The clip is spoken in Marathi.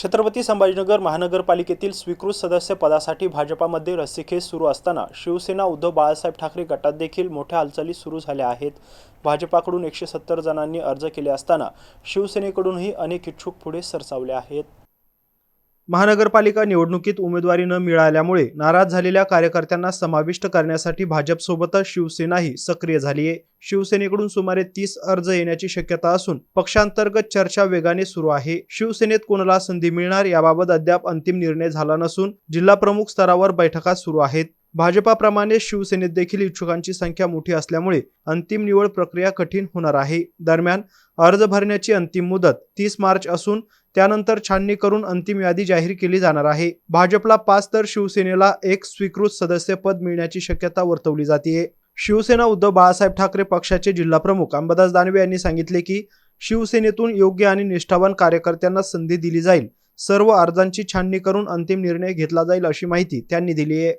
छत्रपती संभाजीनगर महानगरपालिकेतील स्वीकृत सदस्य पदासाठी भाजपामध्ये रस्सीखेच सुरू असताना शिवसेना उद्धव बाळासाहेब ठाकरे गटात देखील मोठ्या हालचाली सुरू झाल्या आहेत। भाजपाकडून 170 जणांनी अर्ज केले असताना शिवसेनेकडूनही अनेक इच्छुक पुढे सरसावले आहेत। महानगरपालिका निवडणुकीत उमेदवारी न मिळाल्यामुळे नाराज झालेल्या कार्यकर्त्यांना समाविष्ट करण्यासाठी भाजपसोबतच शिवसेनाही सक्रिय झाली आहे। शिवसेनेकडून सुमारे 30 अर्ज येण्याची शक्यता असून पक्षांतर्गत चर्चा वेगाने सुरू आहे। शिवसेनेत कोणाला संधी मिळणार याबाबत अद्याप अंतिम निर्णय झाला नसून जिल्हा प्रमुख स्तरावर बैठका सुरू आहेत। भाजपाप्रमाणे शिवसेनेत देखील इच्छुकांची संख्या मोठी असल्यामुळे अंतिम निवड प्रक्रिया कठीण होणार आहे। दरम्यान अर्ज भरण्याची अंतिम मुदत 30 मार्च असून त्यानंतर छाननी करून अंतिम यादी जाहीर केली जाणार आहे। भाजपला 5 तर शिवसेनेला 1 स्वीकृत सदस्य पद मिळण्याची शक्यता वर्तवली जाते। शिवसेना उद्धव बाळासाहेब ठाकरे पक्षाचे जिल्हा प्रमुख अंबादास दानवे यांनी सांगितले की शिवसेनेतून योग्य आणि निष्ठावान कार्यकर्त्यांना संधी दिली जाईल। सर्व अर्जांची छाननी करून अंतिम निर्णय घेतला जाईल अशी माहिती त्यांनी दिली आहे।